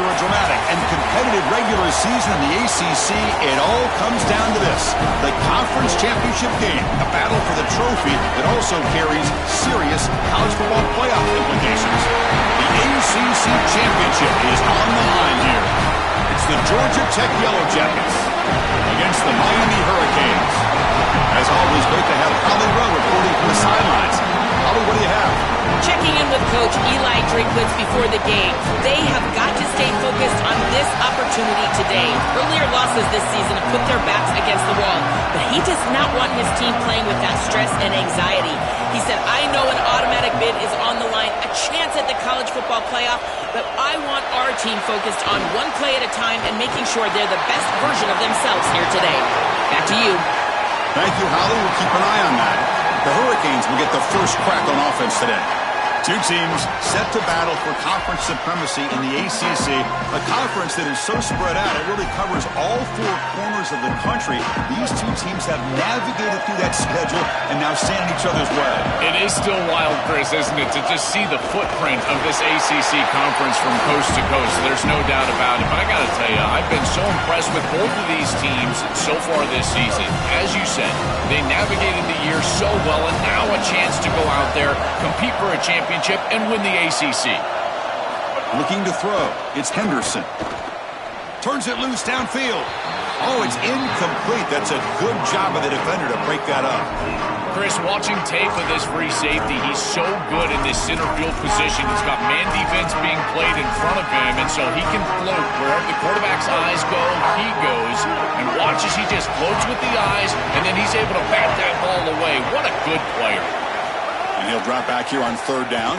After a dramatic and competitive regular season in the ACC, it all comes down to this: the conference championship game, a battle for the trophy that also carries serious college football playoff implications. The ACC championship is on the line here. It's the Georgia Tech Yellow Jackets against the Miami Hurricanes. As always, great to have Holly Rowe reporting from the sidelines. Holly, what do you have? Checking in with Coach Eli Drinkwitz before the game. They have got to stay focused on this opportunity today. Earlier losses this season have put their backs against the wall, but he does not want his team playing with that stress and anxiety. He said, I know an automatic bid is on the line, a chance at the college football playoff, but I want our team focused on one play at a time and making sure they're the best version of themselves here today. Back to you. Thank you, Holly. We'll keep an eye on that. The Hurricanes will get the first crack on offense today. Two teams set to battle for conference supremacy in the ACC, a conference that is so spread out it really covers all four corners of the country. These two teams have navigated through that schedule and now stand in each other's way. It is still wild, Chris, isn't it, to just see the footprint of this ACC conference from coast to coast. There's no doubt about it, but I got to tell you, I've been so impressed with both of these teams so far this season. As you said, they navigated the year so well, and now a chance to go out there, compete for a championship, and win the ACC. Looking to throw. It's Henderson. Turns it loose downfield. Oh, it's incomplete. That's a good job of the defender to break that up. Chris, watching tape of this free safety, he's so good in this center field position. He's got man defense being played in front of him, and so he can float wherever the quarterback's eyes go, he goes. And watch as he just floats with the eyes, and then he's able to bat that ball away. What a good player. And he'll drop back here on third down.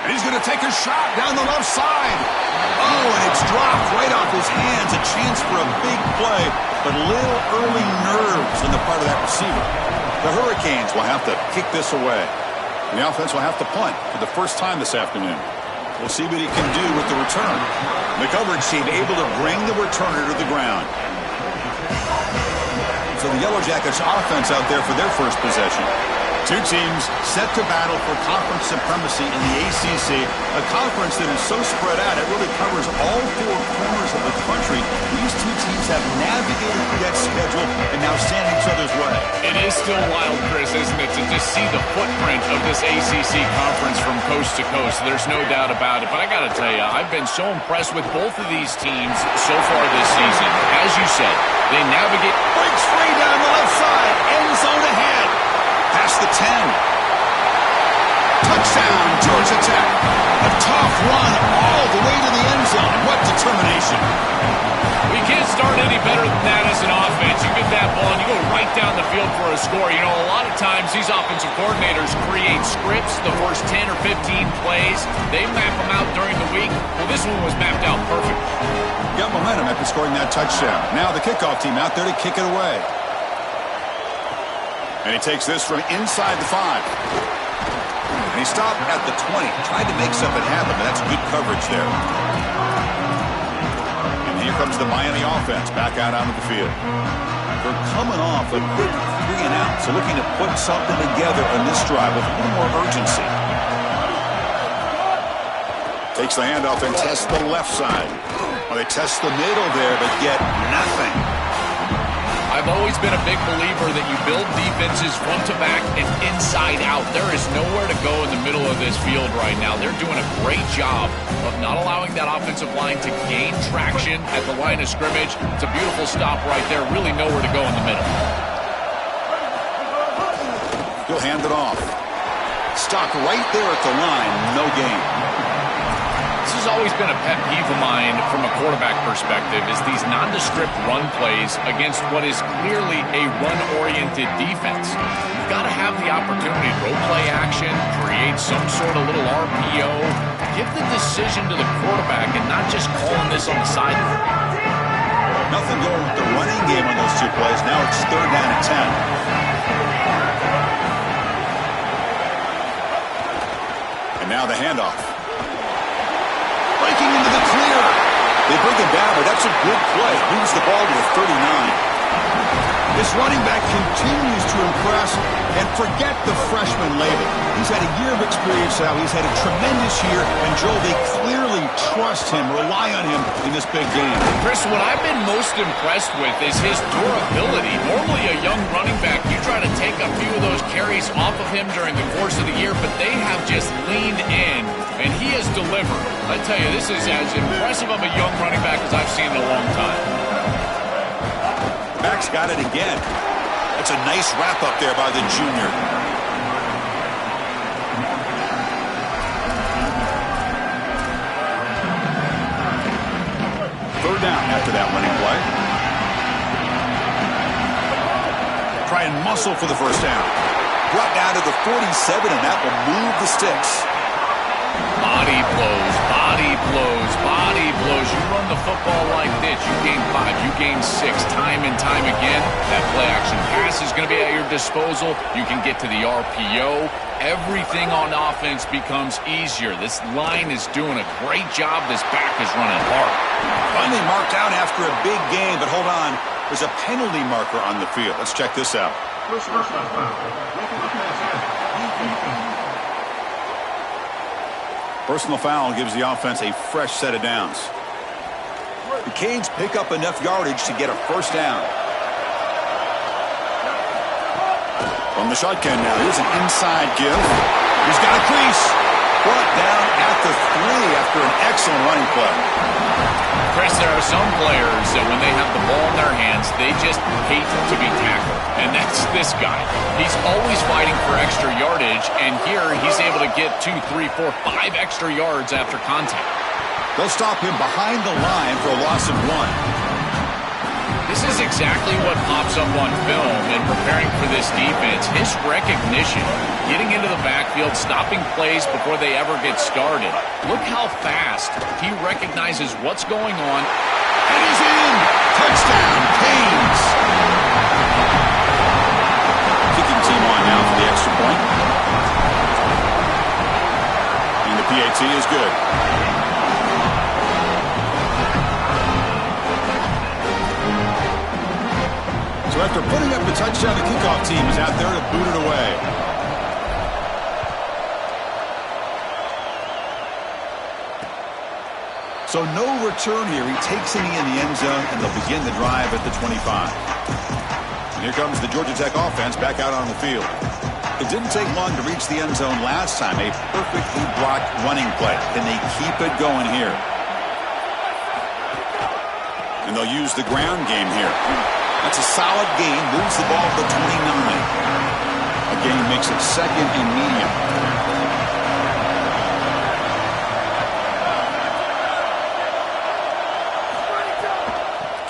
And he's going to take a shot down the left side. Oh, and it's dropped right off his hands. A chance for a big play, but little early nerves on the part of that receiver. The Hurricanes will have to kick this away. And the offense will have to punt for the first time this afternoon. We'll see what he can do with the return. The coverage team able to bring the returner to the ground. So the Yellow Jackets offense out there for their first possession. Two teams set to battle for conference supremacy in the ACC, a conference that is so spread out it really covers all four corners of the country. These two teams have navigated through that schedule and now stand in each other's way. It is still wild, Chris, isn't it, to just see the footprint of this ACC conference from coast to coast. There's no doubt about it, but I got to tell you, I've been so impressed with both of these teams so far this season. As you said, they navigate. Breaks free down the left side, end zone ahead. Past the 10. Touchdown, Georgia Tech. A tough run all the way to the end zone. What determination. We can't start any better than that as an offense. You get that ball and you go right down the field for a score. You know, a lot of times these offensive coordinators create scripts the first 10 or 15 plays. They map them out during the week. Well, this one was mapped out perfect. Got momentum after scoring that touchdown. Now the kickoff team out there to kick it away. And he takes this from inside the 5. And he stopped at the 20. Tried to make something happen, but that's good coverage there. And here comes the Miami offense back out onto the field. They're coming off a quick 3 and out, so looking to put something together on this drive with a little more urgency. Takes the handoff and tests the left side. Well, they test the middle there, but get nothing. I've always been a big believer that you build defenses front to back and inside out. There is nowhere to go in the middle of this field right now. They're doing a great job of not allowing that offensive line to gain traction at the line of scrimmage. It's a beautiful stop right there. Really nowhere to go in the middle. He'll hand it off. Stopped right there at the line. No gain. This has always been a pet peeve of mine from a quarterback perspective is these nondescript run plays against what is clearly a run-oriented defense. You've got to have the opportunity to role play action, create some sort of little RPO, give the decision to the quarterback and not just calling this on the sideline. Nothing going with the running game on those two plays. Now it's third down and 10. And now the handoff. Breaking into the clear. They bring him down, but that's a good play. Moves the ball to the 39. This running back continues to impress, and forget the freshman label. He's had a year of experience now. He's had a tremendous year, and Joel, they clearly trust him, rely on him in this big game. Chris, what I've been most impressed with is his durability. Normally a young running back, you try to take a few of those carries off of him during the course of the year, but they have just leaned in, and he has delivered. I tell you, this is as impressive of a young running back as I've seen in a long time. Max got it again. That's a nice wrap up there by the junior. Third down after that running play. Try and muscle for the first down. Brought down to the 47, and that will move the sticks. Body blows, body blows, body blows. You run the football like this, you gain 5, you gain 6, time and time again. That play-action pass is going to be at your disposal. You can get to the RPO. Everything on offense becomes easier. This line is doing a great job. This back is running hard. Finally marked out after a big game, but hold on. There's a penalty marker on the field. Let's check this out. Personal foul gives the offense a fresh set of downs. The Canes pick up enough yardage to get a first down. From the shotgun now, here's an inside give. He's got a crease. Brought down at the 3 after an excellent running play. Chris, there are some players that when they have the ball in their hands, they just hate to be tackled. And that's this guy. He's always fighting for extra yardage, and here he's able to get 2, 3, 4, 5 extra yards after contact. They'll stop him behind the line for a loss of 1. This is exactly what pops up on film in preparing for this defense. His recognition, getting into the backfield, stopping plays before they ever get started. Look how fast he recognizes what's going on. And he's in! Touchdown, Canes! Kicking team on now for the extra point. And the PAT is good. So after putting up the touchdown, the kickoff team is out there to boot it away. So no return here. He takes it in the end zone, and they'll begin the drive at the 25. And here comes the Georgia Tech offense back out on the field. It didn't take long to reach the end zone last time. A perfectly blocked running play. Can they keep it going here? And they'll use the ground game here. That's a solid gain. Moves the ball to the 29. A gain makes it second and medium.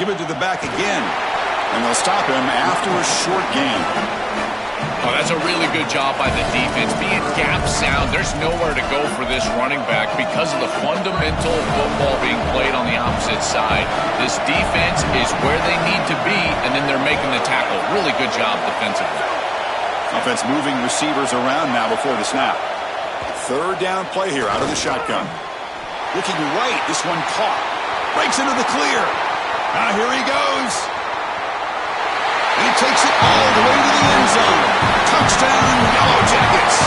Give it to the back again. And they'll stop him after a short gain. Oh, that's a really good job by the defense. Being gap sound, there's nowhere to go for this running back because of the fundamental football being played on the opposite side. This defense is where they need to be, and then they're making the tackle. Really good job defensively. Offense moving receivers around now before the snap. Third down play here out of the shotgun. Looking right, this one caught. Breaks into the clear. Now here he goes. He takes it all the way to the end zone. Touchdown, Yellow Jackets.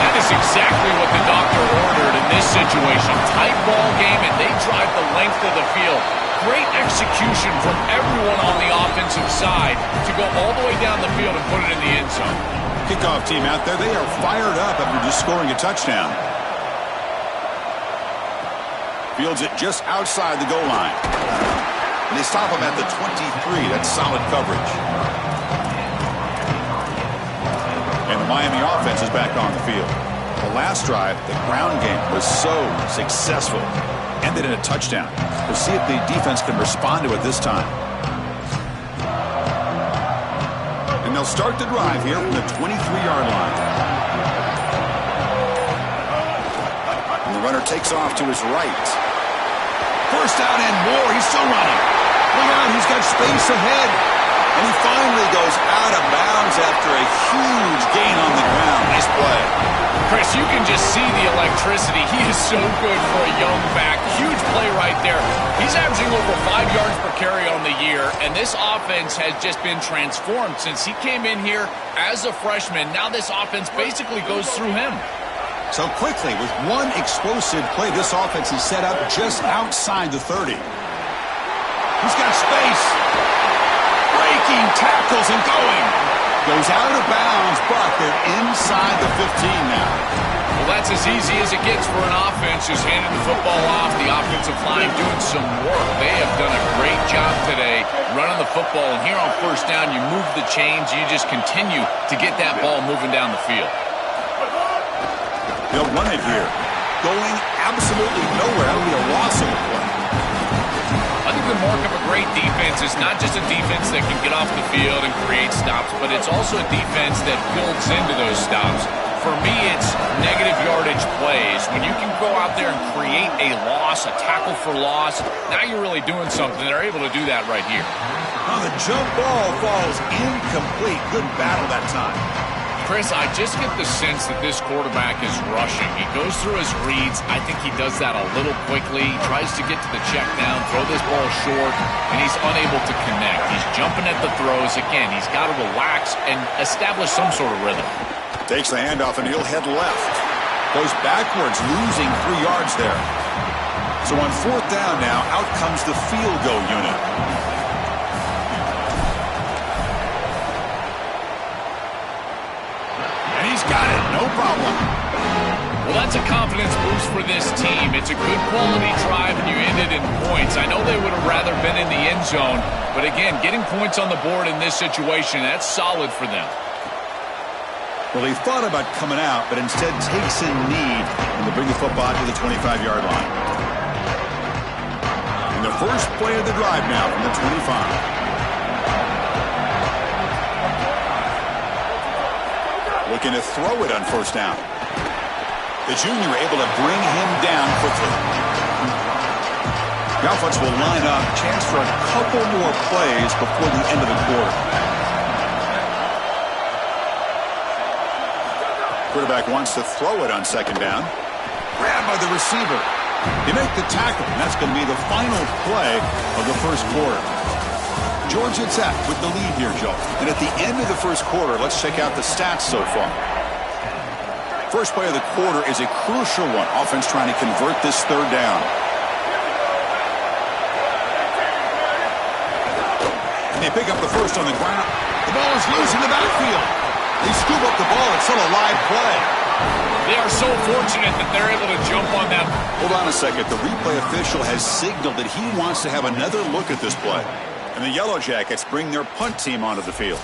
That is exactly what the doctor ordered in this situation. Tight ball game, and they drive the length of the field. Great execution from everyone on the offensive side to go all the way down the field and put it in the end zone. Kickoff team out there, they are fired up after just scoring a touchdown. Fields it just outside the goal line. And they stop him at the 23. That's solid coverage. And the Miami offense is back on the field. The last drive, the ground game, was so successful. Ended in a touchdown. We'll see if the defense can respond to it this time. And they'll start the drive here from the 23-yard line. And the runner takes off to his right. First down and more. He's still running. Look out, he's got space ahead. And he finally goes out of bounds after a huge gain on the ground. Nice play. Chris, Chris, you can just see the electricity. He is so good for a young back. Huge play right there. He's averaging over 5 yards per carry on the year, and this offense has just been transformed since he came in here as a freshman. Now this offense basically goes through him. So quickly, with one explosive play, this offense is set up just outside the 30. He's got space. Breaking tackles and going. Goes out of bounds, but they're inside the 15 now. Well, that's as easy as it gets for an offense, just handing the football off. The offensive line doing some work. They have done a great job today running the football. And here on first down, you move the chains. You just continue to get that ball moving down the field. They'll run it here. Going absolutely nowhere. That'll be a loss of a play. I think the mark of a great defense is not just a defense that can get off the field and create stops, but it's also a defense that builds into those stops. For me, it's negative yardage plays. When you can go out there and create a loss, a tackle for loss, now you're really doing something. They're able to do that right here. Now the jump ball falls incomplete. Good battle that time. Chris, I just get the sense that this quarterback is rushing. He goes through his reads. I think he does that a little quickly. He tries to get to the check down, throw this ball short, and he's unable to connect. He's jumping at the throws. Again, he's got to relax and establish some sort of rhythm. Takes the handoff, and he'll head left. Goes backwards, losing 3 yards there. So on fourth down now, out comes the field goal unit. And he's got it, no problem. Well, that's a confidence boost for this team. It's a good quality drive, and you end it in points. I know they would have rather been in the end zone, but again, getting points on the board in this situation, that's solid for them. Well, he thought about coming out, but instead takes a knee and to bring the football to the 25-yard line. And the first play of the drive now from the 25. Looking to throw it on first down. The junior able to bring him down quickly. The offense will line up. Chance for a couple more plays before the end of the quarter. Quarterback wants to throw it on second down. Grabbed by the receiver. They make the tackle, and that's going to be the final play of the first quarter. Georgia Tech with the lead here, Joe. And at the end of the first quarter, let's check out the stats so far. First play of the quarter is a crucial one. Offense trying to convert this third down. And they pick up the first on the ground. The ball is loose in the backfield. They scoop up the ball. It's still a live play. They are so fortunate that they're able to jump on them. Hold on a second. The replay official has signaled that he wants to have another look at this play. And the Yellow Jackets bring their punt team onto the field.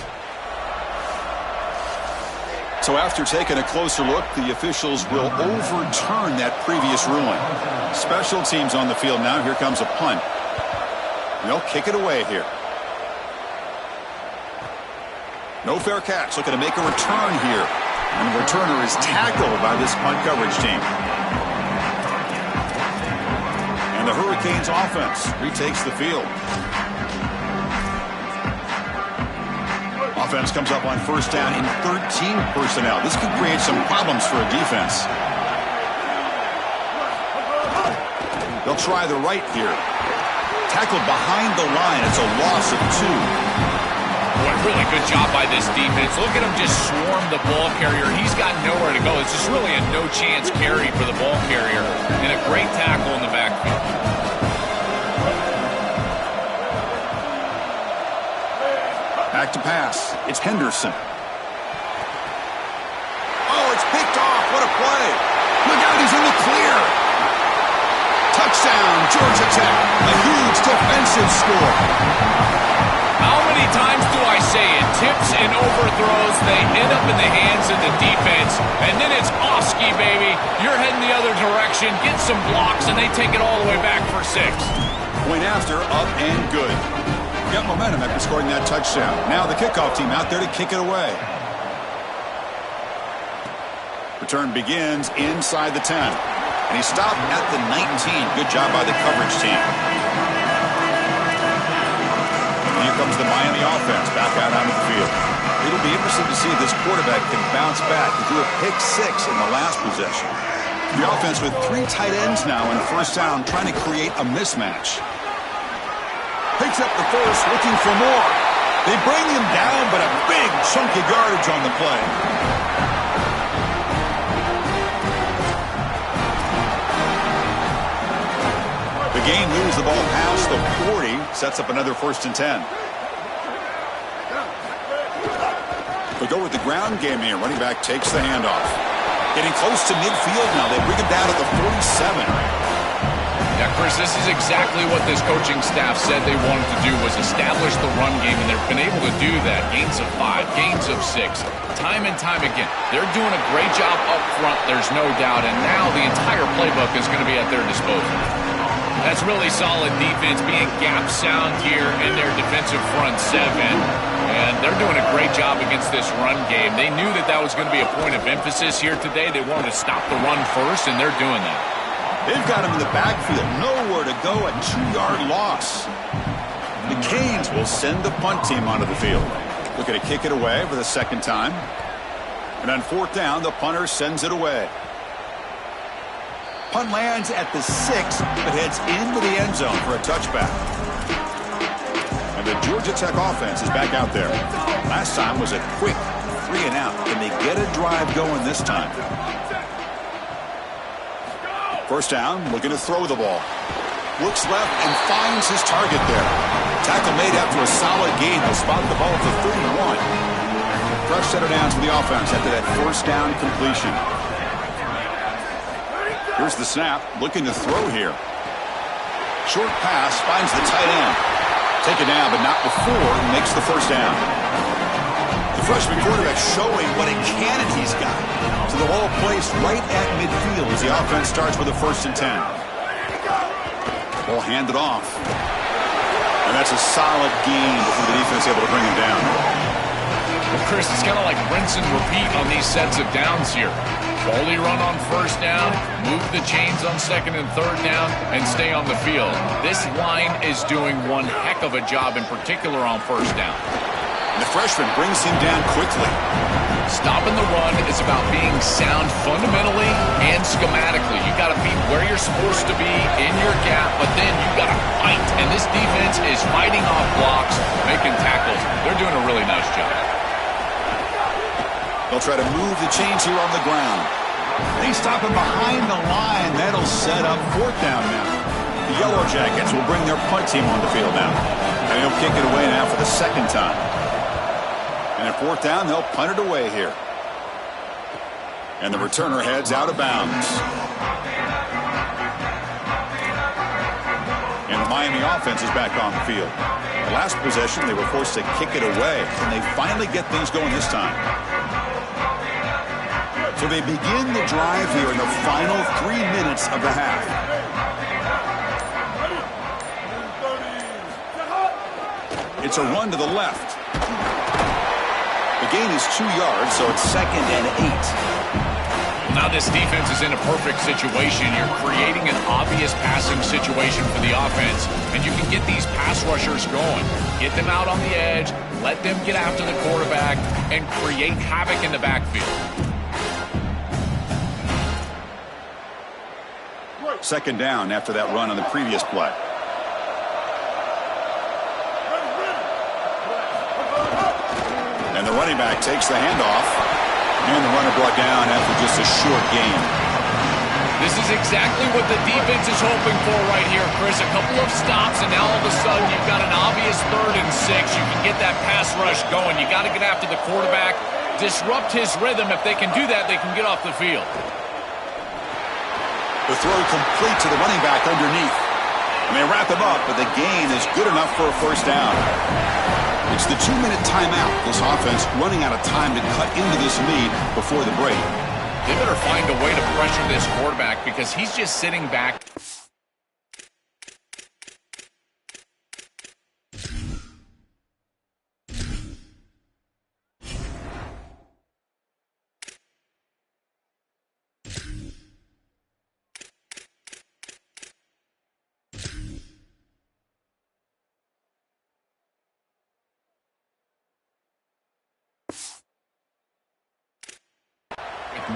So after taking a closer look, the officials will overturn that previous ruling. Special teams on the field now. Here comes a punt. They'll kick it away here. No fair catch. Looking to make a return here. And the returner is tackled by this punt coverage team. And the Hurricanes offense retakes the field. Offense comes up on first down in 13 personnel. This could create some problems for a defense. They'll try the right here. Tackled behind the line. It's a loss of 2. Boy, really good job by this defense. Look at him just swarm the ball carrier. He's got nowhere to go. It's just really a no-chance carry for the ball carrier. And a great tackle in the backfield. Back to pass. It's Henderson. Oh, it's picked off. What a play. Look out, he's in the clear. Touchdown, Georgia Tech. A huge defensive score. How many times do I say it? Tips and overthrows, they end up in the hands of the defense, and then it's Oski, baby. You're heading the other direction, get some blocks, and they take it all the way back for 6. Point after, up and good. Got momentum after scoring that touchdown. Now the kickoff team out there to kick it away. Return begins inside the 10. And he stopped at the 19. Good job by the coverage team. Here comes the Miami offense back out onto the field. It'll be interesting to see if this quarterback can bounce back. He threw a pick 6 in the last possession. The offense with 3 tight ends now in first down, trying to create a mismatch. Picks up the first, looking for more. They bring him down, but a big chunk of yardage on the play. The gain moves the ball past the 40, sets up another 1st and 10. They go with the ground game here. Running back takes the handoff. Getting close to midfield now. They bring him down at the 47. Yeah, Chris, this is exactly what this coaching staff said they wanted to do, was establish the run game, and they've been able to do that. Gains of 5, gains of 6, time and time again. They're doing a great job up front, there's no doubt, and now the entire playbook is going to be at their disposal. That's really solid defense, being gap sound here in their defensive front 7. And they're doing a great job against this run game. They knew that that was going to be a point of emphasis here today. They wanted to stop the run first, and they're doing that. They've got him in the backfield. Nowhere to go. A 2-yard loss. The Canes will send the punt team onto the field. Looking to kick it away for the 2nd time. And on 4th down, the punter sends it away. Punt lands at the 6, but heads into the end zone for a touchback. And the Georgia Tech offense is back out there. Last time was a quick 3-and-out. Can they get a drive going this time? 1st down, looking to throw the ball. Looks left and finds his target there. Tackle made after a solid gain. He'll spot the ball at the 31. Fresh set of downs for the offense after that 1st down completion. Here's the snap, looking to throw here. Short pass, finds the tight end. Take it down, but not before he makes the 1st down. The freshman quarterback showing what a cannon he's got. So the ball placed right at midfield as the offense starts with a 1st and 10. Ball handed off. And that's a solid gain before the defense able to bring him down. Well, Chris, it's kind of like rinse and repeat on these sets of downs here. Quality run on 1st down, move the chains on 2nd and 3rd down, and stay on the field. This line is doing one heck of a job, in particular on 1st down. And the freshman brings him down quickly. Stopping the run is about being sound fundamentally and schematically. You got to be where you're supposed to be in your gap, but then you got to fight. And this defense is fighting off blocks, making tackles. They're doing a really nice job. They'll try to move the chains here on the ground. They stop him behind the line. That'll set up 4th down now. The Yellow Jackets will bring their punt team on the field now. And he'll kick it away now for the 2nd time. And at 4th down, they'll punt it away here. And the returner heads out of bounds. And the Miami offense is back on the field. The last possession, they were forced to kick it away. And they finally get things going this time. So they begin the drive here in the final 3 minutes of the half. It's a run to the left. The gain is 2 yards, so it's 2nd and 8. Now this defense is in a perfect situation. You're creating an obvious passing situation for the offense, and you can get these pass rushers going. Get them out on the edge, let them get after the quarterback, and create havoc in the backfield. 2nd down after that run on the previous play. And the running back takes the handoff. And the runner brought down after just a short gain. This is exactly what the defense is hoping for right here, Chris. A couple of stops, and now all of a sudden you've got an obvious 3rd and 6. You can get that pass rush going. You got to get after the quarterback, disrupt his rhythm. If they can do that, they can get off the field. The throw complete to the running back underneath. And they wrap him up, but the gain is good enough for a 1st down. It's the 2-minute timeout. This offense running out of time to cut into this lead before the break. They better find a way to pressure this quarterback because he's just sitting back.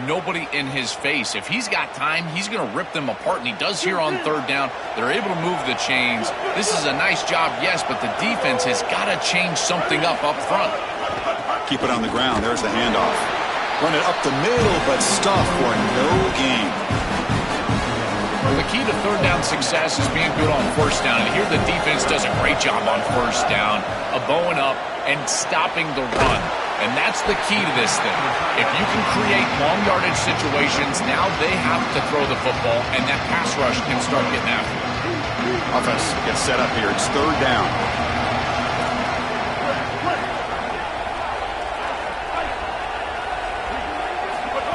nobody in his face. If he's got time, he's going to rip them apart, and he does here on third down. They're able to move the chains. This is a nice job, yes, but the defense has got to change something up front. Keep it on the ground. There's the handoff. Run it up the middle, but stuff for no gain. Well, the key to third down success is being good on first down, and here the defense does a great job on first down of bowing up and stopping the run. And that's the key to this thing. If you can create long yardage situations, now they have to throw the football, and that pass rush can start getting after it. Offense gets set up here. It's third down.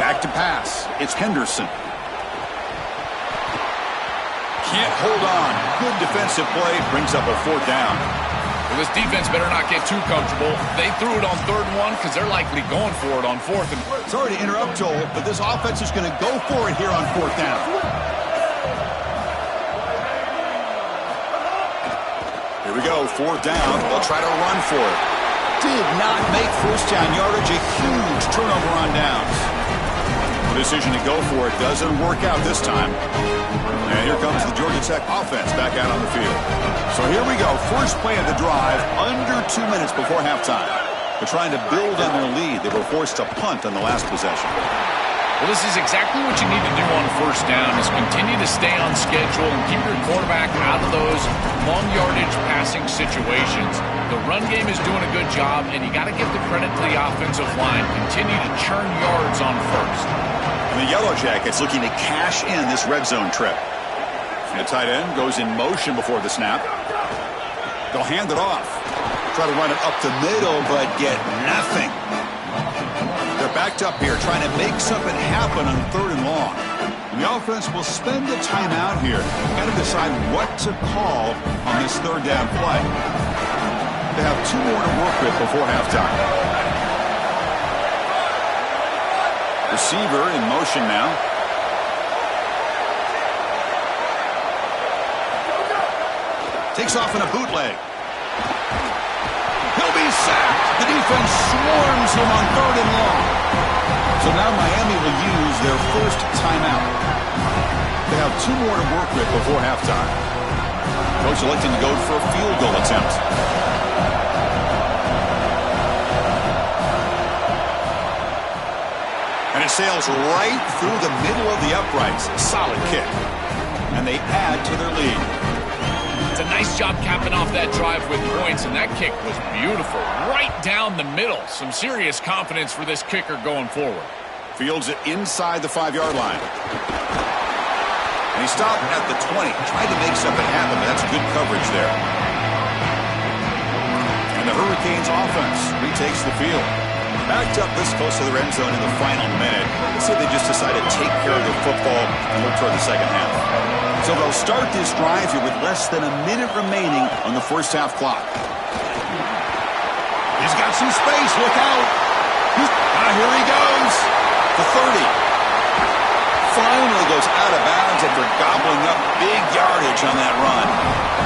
Back to pass. It's Henderson. Can't hold on. Good defensive play. Brings up a fourth down. Well, this defense better not get too comfortable. They threw it on 3rd and 1 because they're likely going for it on 4th. Sorry to interrupt, Joel, but this offense is going to go for it here on 4th down. Here we go, 4th down. They'll try to run for it. Did not make first down yardage. A huge turnover on downs. The decision to go for it doesn't work out this time. And here comes the Georgia Tech offense back out on the field. So here we go. First play of the drive, under 2 minutes before halftime. They're trying to build on their lead. They were forced to punt on the last possession. Well, this is exactly what you need to do on first down is continue to stay on schedule and keep your quarterback out of those long yardage passing situations. The run game is doing a good job, and you got to give the credit to the offensive line. Continue to churn yards on first. And the Yellow Jackets looking to cash in this red zone trip. And the tight end goes in motion before the snap. They'll hand it off. Try to run it up the middle, but get nothing. They're backed up here, trying to make something happen on 3rd and long. And the offense will spend the time out here. Got to decide what to call on this 3rd down play. They have 2 more to work with before halftime. Receiver in motion now. Takes off in a bootleg. He'll be sacked. The defense swarms him on 3rd and long. So now Miami will use their first timeout. They have 2 more to work with before halftime. Coach electing to go for a field goal attempt. And it sails right through the middle of the uprights. Solid kick. And they add to their lead. It's a nice job capping off that drive with points, and that kick was beautiful. Right down the middle. Some serious confidence for this kicker going forward. Fields it inside the 5-yard line. And he stopped at the 20. Tried to make something happen, but that's good coverage there. And the Hurricanes offense retakes the field. Backed up this close to their end zone in the final minute. Let's say they just decided to take care of the football and look toward the second half. So they'll start this drive here with less than a minute remaining on the first half clock. He's got some space. Look out. Here he goes. The 30. Finally goes out of bounds after gobbling up big yardage on that run.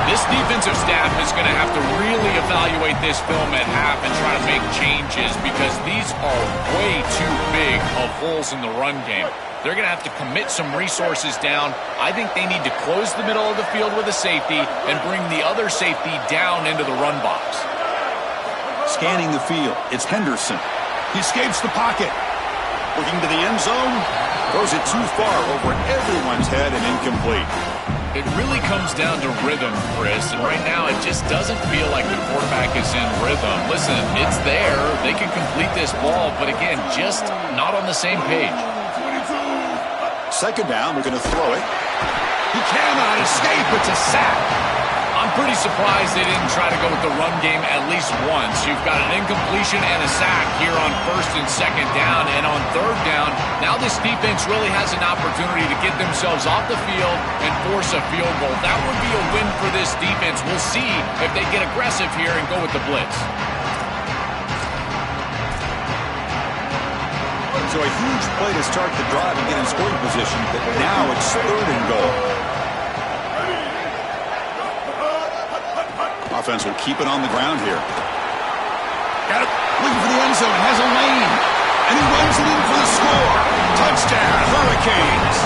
This defensive staff is going to have to really evaluate this film at half and try to make changes because these are way too big of holes in the run game. They're going to have to commit some resources down. I think they need to close the middle of the field with a safety and bring the other safety down into the run box. Scanning the field, it's Henderson. He escapes the pocket. Looking to the end zone, throws it too far over everyone's head and incomplete. It really comes down to rhythm, Chris, and right now it just doesn't feel like the quarterback is in rhythm. Listen, it's there. They can complete this ball, but again, just not on the same page. Second down, we're going to throw it. He cannot escape. It's a sack. I'm pretty surprised they didn't try to go with the run game at least once. You've got an incompletion and a sack here on 1st and 2nd down. And on 3rd down, now this defense really has an opportunity to get themselves off the field and force a field goal. That would be a win for this defense. We'll see if they get aggressive here and go with the blitz. So a huge play to start the drive and get in scoring position, but now it's 3rd and goal. Offense will keep it on the ground here. Got it. Looking for the end zone. Has a lane. And he runs it in for the score. Hurricanes.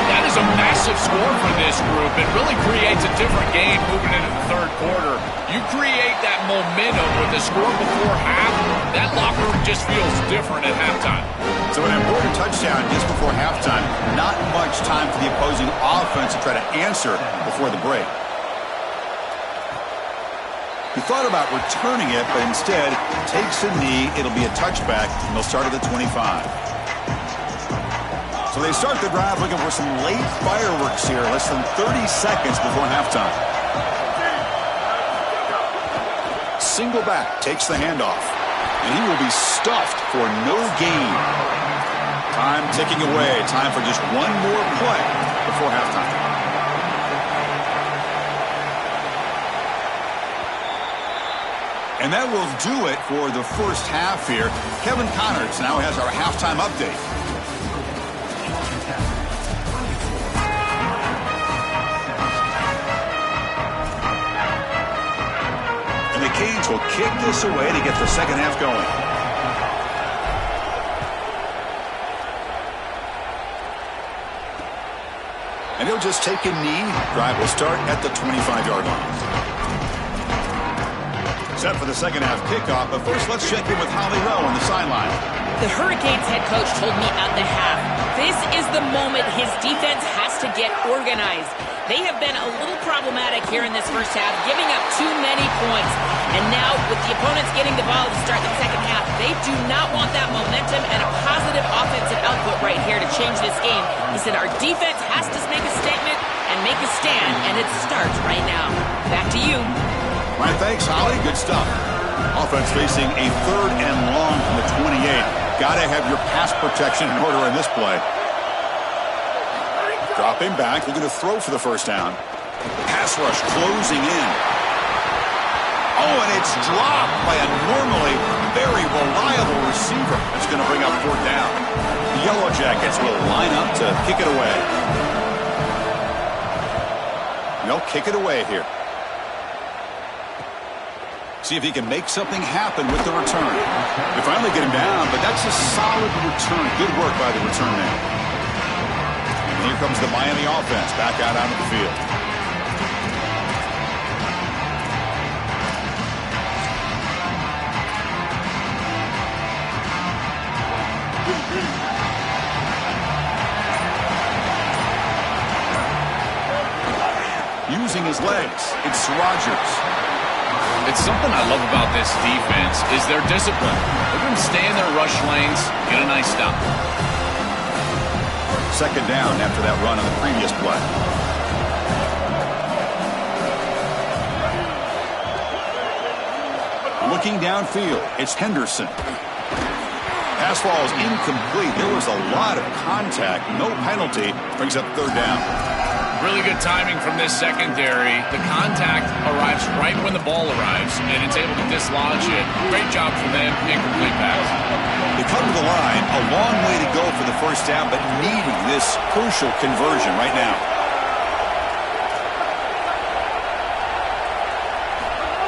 That is a massive score for this group. It really creates a different game moving into the third quarter. You create that momentum with a score before half, that locker room just feels different at halftime. So an important touchdown just before halftime. Not much time for the opposing offense to try to answer before the break. He thought about returning it, but instead takes a knee. It'll be a touchback, and they'll start at the 25. So they start the drive looking for some late fireworks here, less than 30 seconds before halftime. Single back takes the handoff, and he will be stuffed for no gain. Time ticking away. Time for just one more play before halftime. And that will do it for the first half here. Kevin Connors now has our halftime update. And the Canes will kick this away to get the second half going. And he'll just take a knee. Drive will start at the 25-yard line. Set for the second half kickoff, but first let's check in with Holly Rowe on the sideline. The Hurricanes head coach told me at the half, this is the moment his defense has to get organized. They have been a little problematic here in this first half, giving up too many points. And now, with the opponents getting the ball to start the second half, they do not want that momentum and a positive offensive output right here to change this game. He said our defense has to make a statement and make a stand, and it starts right now. Back to you. All right, thanks, Holly. Good stuff. Offense facing a third and long from the 28. Got to have your pass protection in order in this play. Dropping back, looking to throw for the first down. Pass rush closing in. Oh, and it's dropped by a normally very reliable receiver. That's going to bring up fourth down. The Yellow Jackets will line up to kick it away. They'll kick it away here. See if he can make something happen with the return. They finally get him down, but that's a solid return. Good work by the return man. And here comes the Miami offense back out onto the field. Using his legs, it's Rodgers. It's something I love about this defense is their discipline. They're going to stay in their rush lanes, get a nice stop. Second down after that run on the previous play. Looking downfield, it's Henderson. Pass ball is incomplete. There was a lot of contact. No penalty. Brings up third down. Really good timing from this secondary. The contact arrives right when the ball arrives, and it's able to dislodge it. Great job for them. Incomplete pass. They come to the line. A long way to go for the first down, but needing this crucial conversion right now.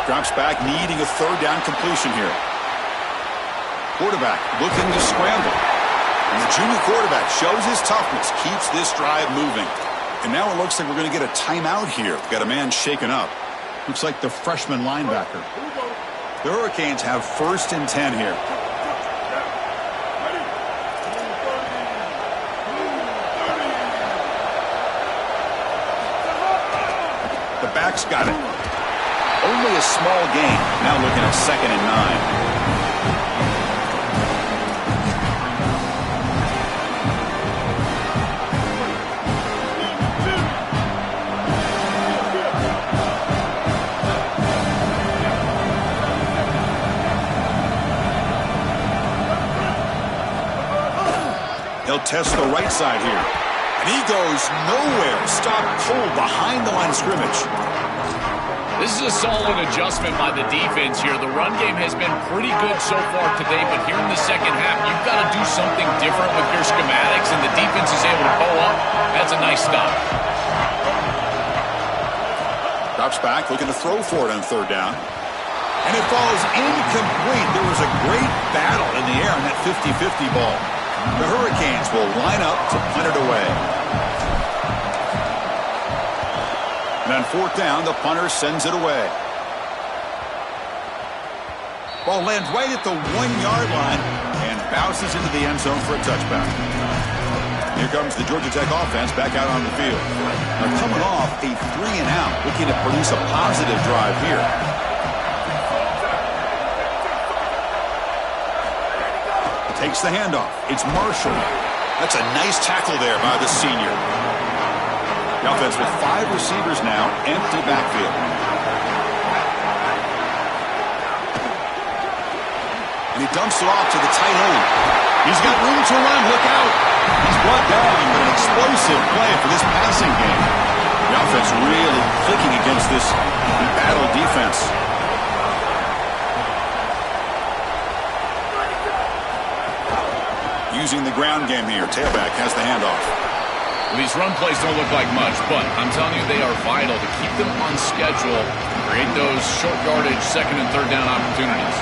Drops back, needing a third down completion here. Quarterback looking to scramble. And the junior quarterback shows his toughness, keeps this drive moving. And now it looks like we're going to get a timeout here. We've got a man shaken up. Looks like the freshman linebacker. The Hurricanes have first and 10 here. The back's got it. Only a small gain. Now looking at second and 9. He'll test the right side here. And he goes nowhere. Stopped cold behind the line of scrimmage. This is a solid adjustment by the defense here. The run game has been pretty good so far today, but here in the second half, you've got to do something different with your schematics, and the defense is able to pull up. That's a nice stop. Drops back, looking to throw for it on third down. And it falls incomplete. There was a great battle in the air on that 50-50 ball. The Hurricanes will line up to punt it away. And on fourth down, the punter sends it away. Ball lands right at the 1-yard line and bounces into the end zone for a touchback. Here comes the Georgia Tech offense back out on the field. They're coming off a 3-and-out, looking to produce a positive drive here. Takes the handoff. It's Marshall. That's a nice tackle there by the senior. The offense with 5 receivers now, empty backfield. And he dumps it off to the tight end. He's got room to run. Look out. He's brought down, but an explosive play for this passing game. The offense really clicking against this battle defense. Using the ground game here. Tailback has the handoff. Well, these run plays don't look like much, but I'm telling you they are vital to keep them on schedule, create those short yardage second and third down opportunities.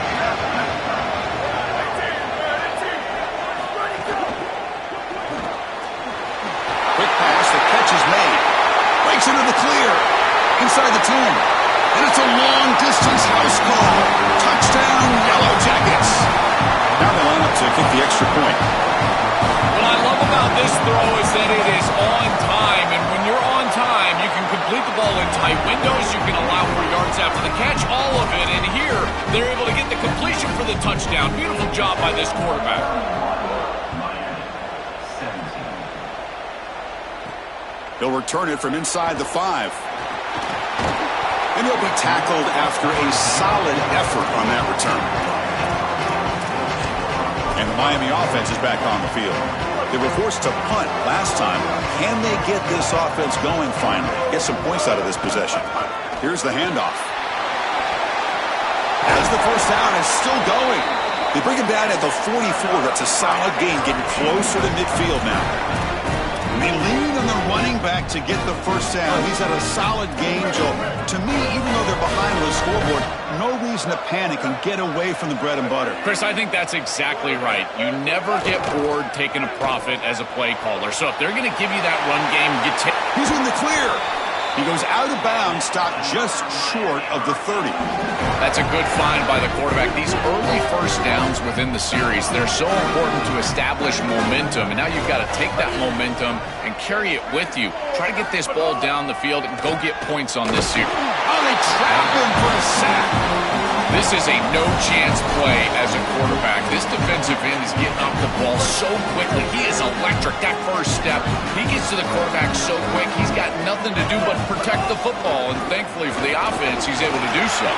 Quick pass, the catch is made. Breaks into the clear. Inside the 10. And it's a long distance house call. Touchdown, Yellow Jackets. Now they line up to kick the extra point. What I love about this throw is that it is on time, and when you're on time, you can complete the ball in tight windows, you can allow 4 yards after the catch, all of it, and here, they're able to get the completion for the touchdown. Beautiful job by this quarterback. He'll return it from inside the 5. And he'll be tackled after a solid effort on that return. And the Miami offense is back on the field. They were forced to punt last time. Can they get this offense going finally? Get some points out of this possession. Here's the handoff. As the first down is still going. They bring him down at the 44. That's a solid gain, getting closer to midfield now. And they lean on the running back to get the first down. He's had a solid gain, Joe. To me, even though they're behind on the scoreboard, no reason to panic and get away from the bread and butter. Chris, I think that's exactly right. You never get bored taking a profit as a play caller. So if they're going to give you that run game, he's in the clear. He goes out of bounds, stopped just short of the 30. That's a good find by the quarterback. These early first downs within the series, they're so important to establish momentum. And now you've got to take that momentum and carry it with you. Try to get this ball down the field and go get points on this series. Oh, they trap him for a sack. This is a no-chance play as a quarterback. This defensive end is getting off the ball so quickly. He is electric. That first step, he gets to the quarterback so quick, he's got nothing to do but protect the football. And thankfully for the offense, he's able to do so.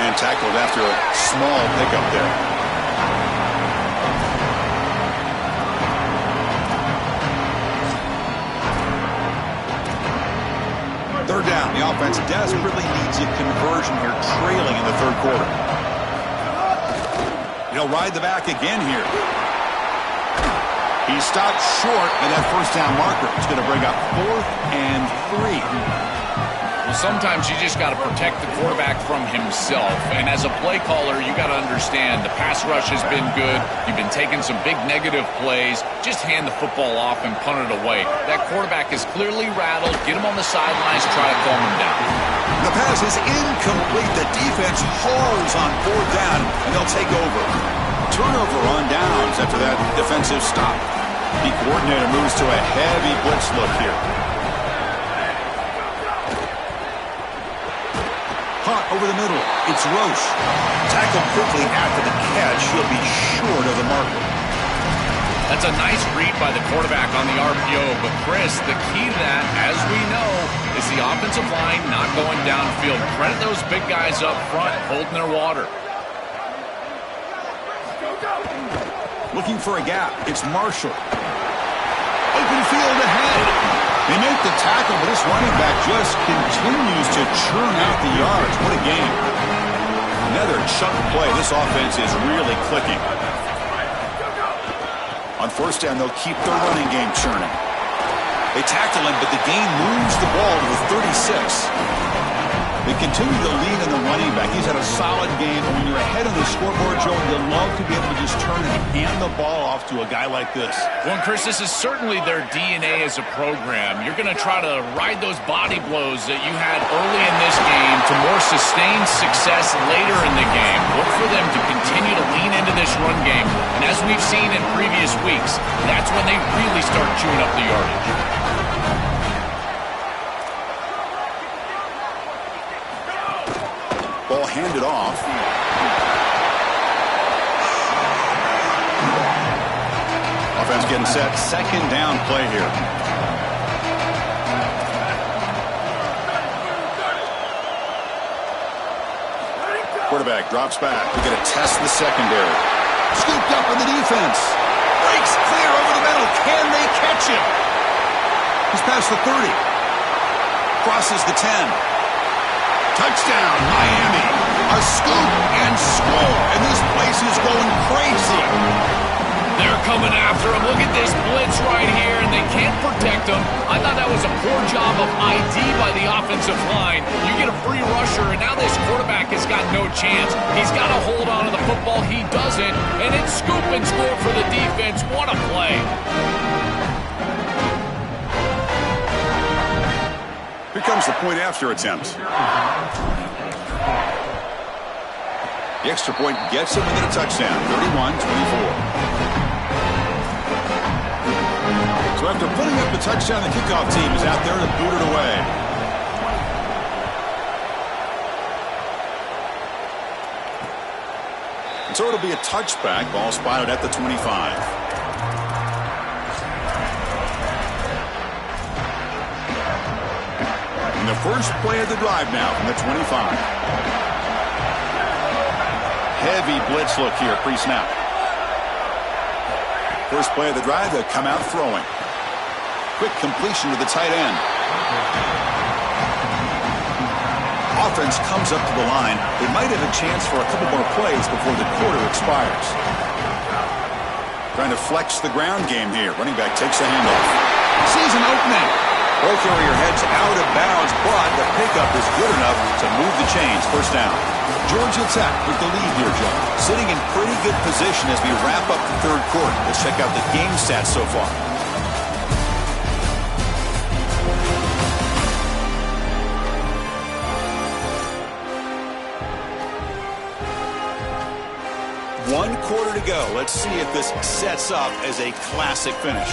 And tackled after a small pickup there. Third down. The offense desperately needs a conversion here, trailing in the third quarter. He'll ride the back again here. He stopped short of that first down marker. It's going to bring up 4th and 3. Well, sometimes you just got to protect the quarterback from himself. And as a play caller, you got to understand the pass rush has been good. You've been taking some big negative plays. Just hand the football off and punt it away. That quarterback is clearly rattled. Get him on the sidelines. Try to calm him down. The pass is incomplete. The defense hauls on 4th down, and they'll take over. Turnover on downs after that defensive stop. The coordinator moves to a heavy blitz look here. Hot over the middle. It's Roche. Tackled quickly after the catch. He'll be short of the marker. That's a nice read by the quarterback on the RPO. But, Chris, the key to that, as we know, is the offensive line not going downfield. Credit those big guys up front holding their water. Looking for a gap. It's Marshall. Open field ahead. They make the tackle, but this running back just continues to churn out the yards. What a game. Another chunk play. This offense is really clicking. On first down, they'll keep their running game churning. They tackle him, but the gain moves the ball to the 36. They continue to lean on the running back. He's had a solid game. And when you're ahead on the scoreboard, Joe, you'll love to be able to just turn and hand the ball off to a guy like this. Well, and Chris, this is certainly their DNA as a program. You're going to try to ride those body blows that you had early in this game to more sustained success later in the game. Look for them to continue to lean into this run game. And as we've seen in previous weeks, that's when they really start chewing up the yardage. Ball handed off. Offense getting set. Second down play here. Quarterback drops back. We're going to test the secondary. Scooped up in the defense. Breaks clear over the middle. Can they catch him? He's past the 30. Crosses the 10. Touchdown, Miami. A scoop and score. And this place is going crazy. They're coming after him. Look at this blitz right here, and they can't protect him. I thought that was a poor job of ID by the offensive line. You get a free rusher, and now this quarterback has got no chance. He's got to hold on to the football. He doesn't, and it's scoop and score for the defense. What a play. Here comes the point after attempt. The extra point gets him within a touchdown, 31-24. So after putting up the touchdown, the kickoff team is out there to boot it away. And so it'll be a touchback. Ball spotted at the 25. The first play of the drive now from the 25. Heavy blitz look here pre-snap. First play of the drive, they'll come out throwing. Quick completion to the tight end. Offense comes up to the line. They might have a chance for a couple more plays before the quarter expires. Trying to flex the ground game here. Running back takes the handoff. Sees an opening. Ball carrier heads out of bounds, but the pickup is good enough to move the chains. First down. Georgia Tech with the lead here, Joe. Sitting in pretty good position as we wrap up the third quarter. Let's check out the game stats so far. One quarter to go. Let's see if this sets up as a classic finish.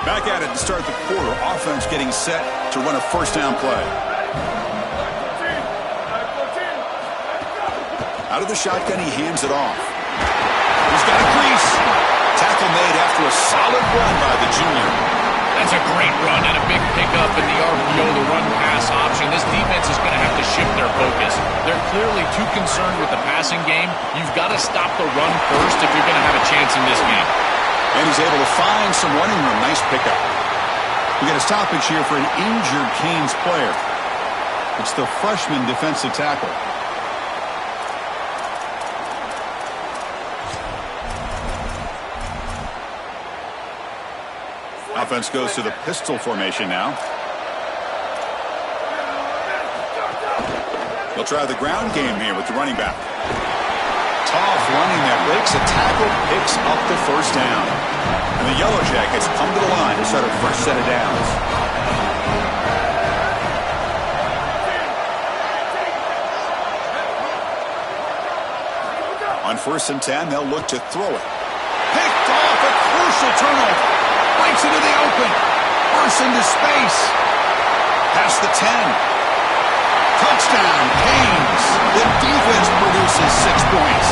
Back at it to start the quarter. Offense getting set to run a first down play. Out of the shotgun, he hands it off. He's got a crease. Tackle made after a solid run by the junior. That's a great run and a big pickup in the RPO, the run-pass option. This defense is going to have to shift their focus. They're clearly too concerned with the passing game. You've got to stop the run first if you're going to have a chance in this game. And he's able to find some running room. Nice pickup. We got a stoppage here for an injured Canes player. It's the freshman defensive tackle. Offense goes to the pistol formation now. They'll try the ground game here with the running back. Tough running that breaks a tackle, picks up the first down. And the Yellow Jackets come to the line to start a fresh set of downs. On 1st and 10, they'll look to throw it. Picked off, a crucial turnover. Breaks into the open. Bursts into space. Past the 10. Touchdown, Canes. The defense produces 6 points.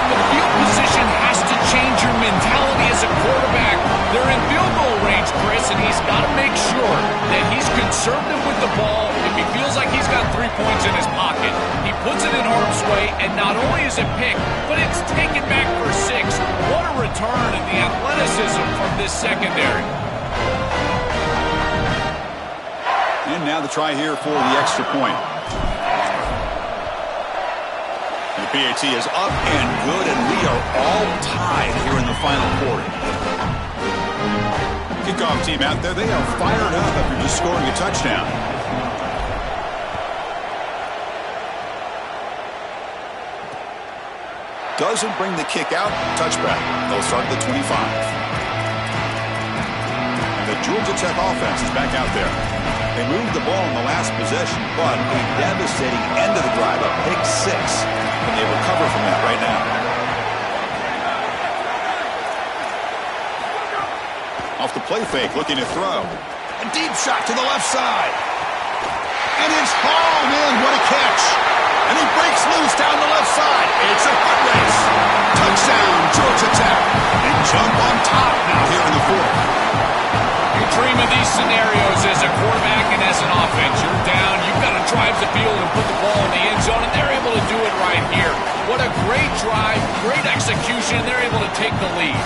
The field position has to change your mentality as a quarterback. They're in field goal range, Chris, and he's got to make sure that he's conservative with the ball. If he feels like he's got 3 points in his pocket, he puts it in harm's way, and not only is it picked, but it's taken back for 6. What a return in the athleticism from this secondary. And now the try here for the extra point. The PAT is up and good, and we are all tied here in the final quarter. kickoff team out there. They are fired up after just scoring a touchdown. Doesn't bring the kick out. Touchback. They'll start at the 25. And the Georgia Tech offense is back out there. They moved the ball in the last possession, but a devastating end of the drive, a pick 6. And they recover from that right now. Off the play fake, looking to throw. A deep shot to the left side. And it's hauled in. What a catch. And he breaks loose down the left side. It's a foot race. Touchdown, Georgia Tech. And jump on top now here in the fourth. You dream of these scenarios as a quarterback and as an offense. You're down. You've got to drive the field and put the ball in the end zone, and they're able to do it right here. What a great drive, great execution. They're able to take the lead.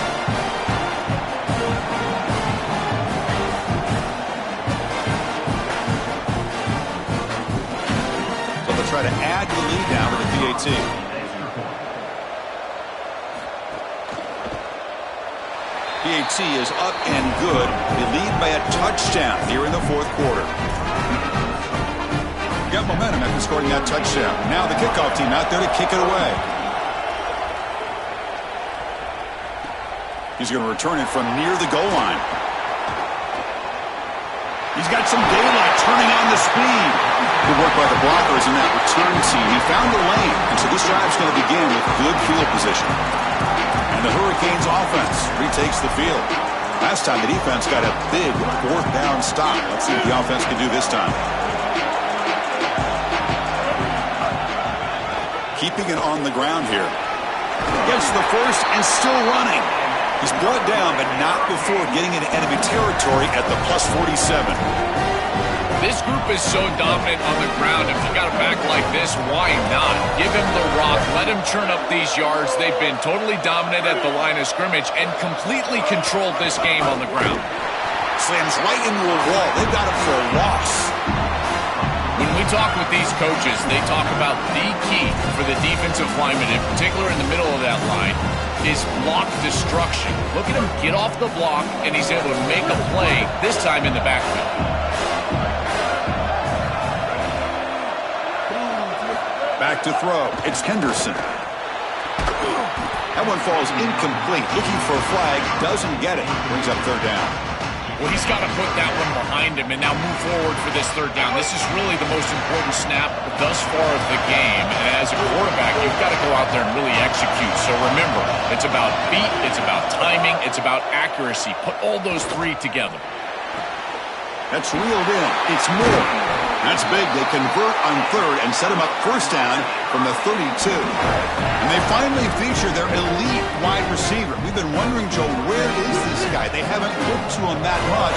Try to add to the lead now with the PAT. PAT is up and good. They lead by a touchdown here in the fourth quarter. Got momentum after scoring that touchdown. Now the kickoff team out there to kick it away. He's going to return it from near the goal line. He's got some daylight, turning on the speed. Good work by the blockers in that return team. He found the lane, and so this drive's going to begin with good field position. And the Hurricanes offense retakes the field. Last time the defense got a big fourth down stop. Let's see what the offense can do this time. Keeping it on the ground here. Gets the first and still running. He's brought down, but not before getting into enemy territory at the plus 47. This group is so dominant on the ground. If you got a back like this, why not? Give him the rock. Let him churn up these yards. They've been totally dominant at the line of scrimmage and completely controlled this game on the ground. Slams right into a wall. They've got him for a loss. When we talk with these coaches, they talk about the key for the defensive lineman, in particular in the middle of that line, is block destruction. Look at him get off the block, and he's able to make a play, this time in the backfield. Back to throw. It's Henderson. That one falls incomplete. Looking for a flag. Doesn't get it. Brings up third down. Well, he's got to put that one behind him and now move forward for this third down. This is really the most important snap thus far of the game. And as a quarterback, you've got to go out there and really execute. So remember, it's about beat, it's about timing, it's about accuracy. Put all those three together. That's reeled in. It's more. That's big. They convert on third and set him up first down from the 32. And they finally feature their elite wide receiver. We've been wondering, Joe, where is this guy? They haven't looked to him that much.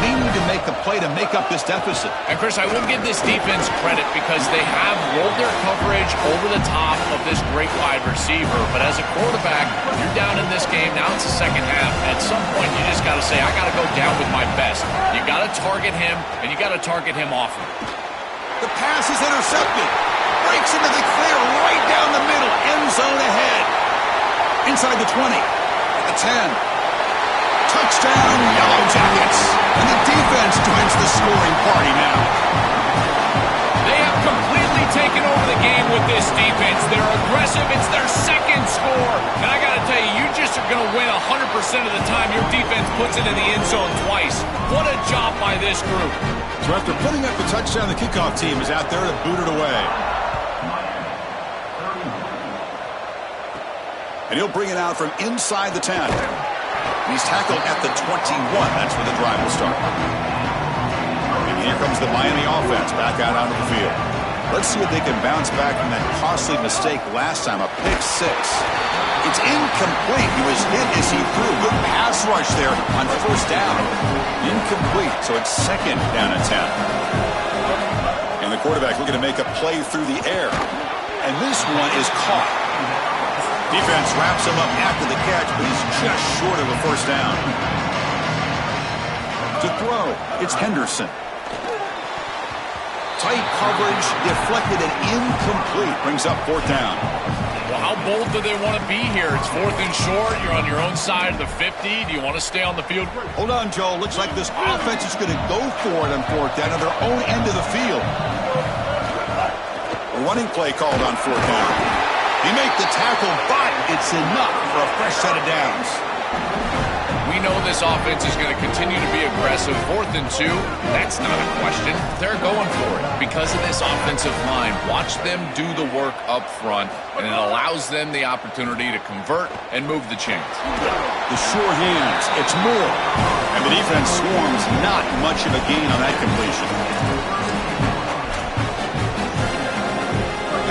They need to make the play to make up this deficit. And, Chris, I will give this defense credit because they have rolled their coverage over the top of this great wide receiver. But as a quarterback, you're down in this game. Now it's the second half. At some point, you just got to say, I got to go down with my best. You got to target him, and you got to target him often. The pass is intercepted. Breaks into the clear right down the middle. End zone ahead. Inside the 20. At the 10. Touchdown, Yellow Jackets. And the defense joins the scoring party now. They have completely taken over the game with this defense. They're aggressive. It's their second score. And I got to tell you, you just are going to win 100% of the time your defense puts it in the end zone twice. What a job by this group. So after putting up the touchdown, the kickoff team is out there to boot it away. And he'll bring it out from inside the 10. He's tackled at the 21. That's where the drive will start. And here comes the Miami offense back out onto the field. Let's see if they can bounce back from that costly mistake last time, a pick 6. It's incomplete. He was hit as he threw. Good pass rush there on first down. Incomplete, so it's second down and 10. And the quarterback looking to make a play through the air. And this one is caught. Defense wraps him up after the catch, but he's just short of a first down. To throw, it's Henderson. Tight coverage, deflected and incomplete. Brings up fourth down. So how bold do they want to be here? It's 4th and short. You're on your own side of the 50. Do you want to stay on the field? Hold on, Joe. Looks like this offense is going to go for it on 4th down at their own end of the field. A running play called on 4th down. He makes the tackle, but it's enough for a fresh set of downs. We know this offense is going to continue to be aggressive. 4th and 2, that's not a question. They're going for it because of this offensive line. Watch them do the work up front, and it allows them the opportunity to convert and move the chains. The sure hands, it's more. And the defense swarms, not much of a gain on that completion.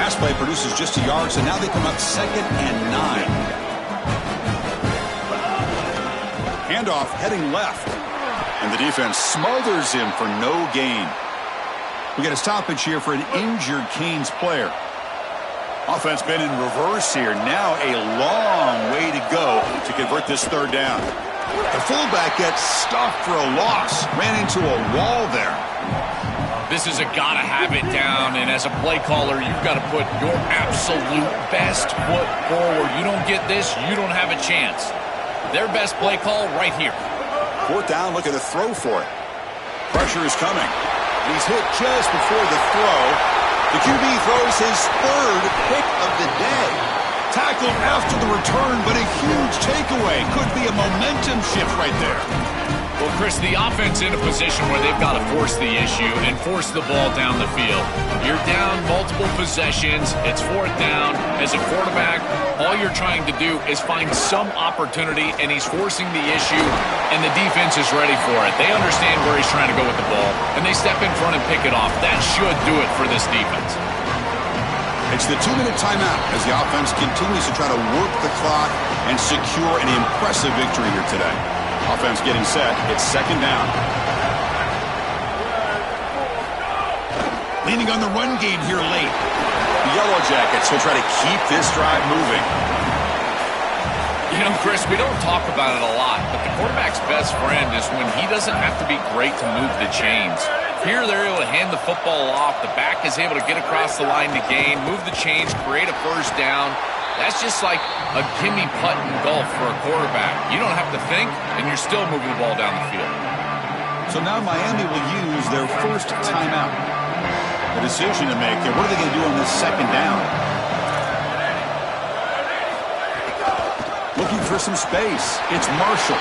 Pass play produces just a yard, so now they come up 2nd and 9. Handoff heading left. And the defense smothers him for no gain. We get a stoppage here for an injured Canes player. Offense been in reverse here. Now a long way to go to convert this 3rd down. The fullback gets stuffed for a loss. Ran into a wall there. This is a gotta have it down, and as a play caller, you've got to put your absolute best foot forward. You don't get this, you don't have a chance. Their best play call right here. 4th down, looking to throw for it. Pressure is coming. He's hit just before the throw. The QB throws his 3rd pick of the day. Tackled after the return, but a huge takeaway. Could be a momentum shift right there. Well, Chris, the offense in a position where they've got to force the issue and force the ball down the field. You're down multiple possessions. It's 4th down. As a quarterback, all you're trying to do is find some opportunity, and he's forcing the issue, and the defense is ready for it. They understand where he's trying to go with the ball, and they step in front and pick it off. That should do it for this defense. It's the 2-minute timeout as the offense continues to try to work the clock and secure an impressive victory here today. Offense getting set. It's 2nd down. Leaning on the run game here late. The Yellow Jackets will try to keep this drive moving. You know, Chris, we don't talk about it a lot, but the quarterback's best friend is when he doesn't have to be great to move the chains. Here they're able to hand the football off. The back is able to get across the line to gain, move the chains, create a 1st down. That's just like a gimme putt in golf for a quarterback. You don't have to think, and you're still moving the ball down the field. So now Miami will use their 1st timeout. A decision to make here. What are they going to do on this 2nd down? Looking for some space. It's Marshall.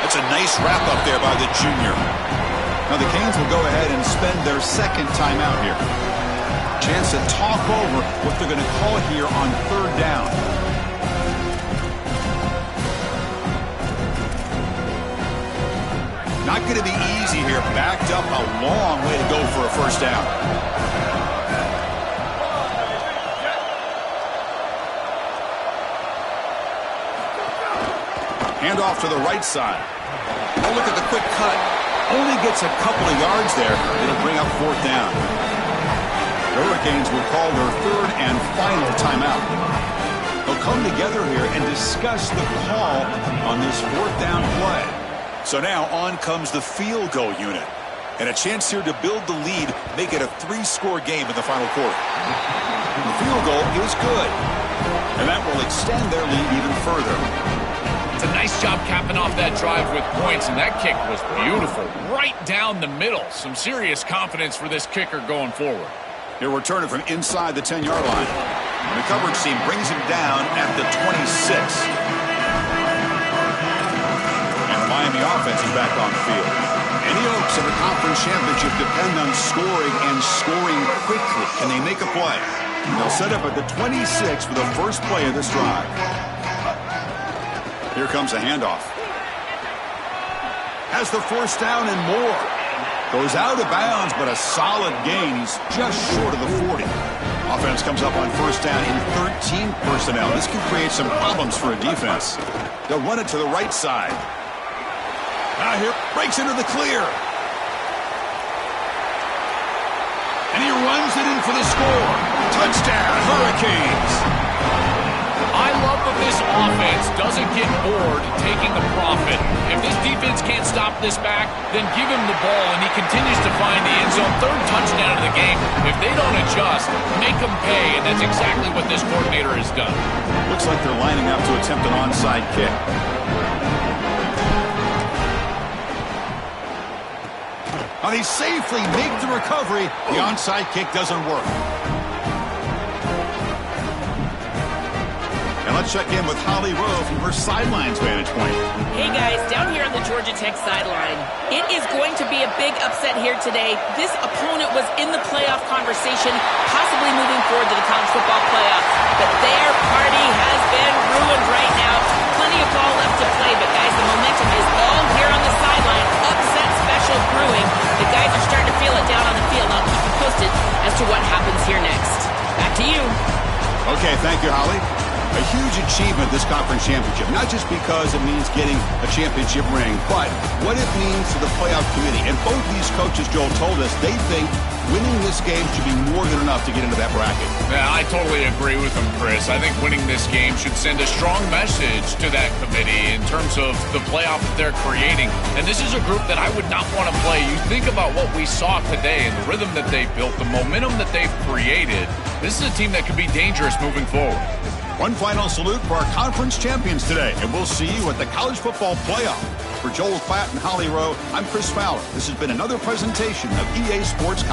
That's a nice wrap up there by the junior. Now the Canes will go ahead and spend their 2nd timeout here. Chance to talk over what they're going to call here on 3rd down. Not going to be easy here. Backed up a long way to go for a 1st down. Hand off to the right side. Oh, look at the quick cut. Only gets a couple of yards there. It'll bring up 4th down. The Hurricanes will call their 3rd and final timeout. They'll come together here and discuss the call on this 4th down play. So now on comes the field goal unit. And a chance here to build the lead, make it a 3-score game in the final quarter. The field goal is good. And that will extend their lead even further. It's a nice job capping off that drive with points, and that kick was beautiful. Right down the middle. Some serious confidence for this kicker going forward. He'll return it from inside the 10-yard line. And the coverage team brings him down at the 26. And the Miami offense is back on the field. Any hopes of a conference championship depend on scoring and scoring quickly. Can they make a play? And they'll set up at the 26 for the first play of this drive. Here comes a handoff. Has the 1st down and more. Goes out of bounds, but a solid gain. He's just short of the 40. Offense comes up on 1st down in 13 personnel. This can create some problems for a defense. They'll run it to the right side. Now here, breaks into the clear. And he runs it in for the score. Touchdown, Hurricanes. I love that this offense doesn't get bored taking the profit. If this defense can't stop this back, then give him the ball, and he continues to find the end zone. Third touchdown of the game. If they don't adjust, make them pay, and that's exactly what this coordinator has done. Looks like they're lining up to attempt an onside kick. Now they safely make the recovery. The onside kick doesn't work. And let's check in with Holly Rowe from her sidelines vantage point. Hey guys, down here on the Georgia Tech sideline. It is going to be a big upset here today. This opponent was in the playoff conversation, possibly moving forward to the college football playoff. But their party has been ruined right now. Plenty of ball left to play, but guys, the momentum is all here on the sideline. Upset special brewing. The guys are starting to feel it down on the field. I'll keep you posted as to what happens here next. Back to you. Okay, thank you, Holly. A huge achievement, this conference championship, not just because it means getting a championship ring, but what it means to the playoff committee. And both these coaches, Joel, told us they think winning this game should be more than enough to get into that bracket. Yeah, I totally agree with them, Chris. I think winning this game should send a strong message to that committee in terms of the playoff that they're creating. And this is a group that I would not want to play. You think about what we saw today and the rhythm that they built, the momentum that they've created. This is a team that could be dangerous moving forward. One final salute for our conference champions today, and we'll see you at the college football playoff. For Joel Klatt and Holly Rowe, I'm Chris Fowler. This has been another presentation of EA Sports College.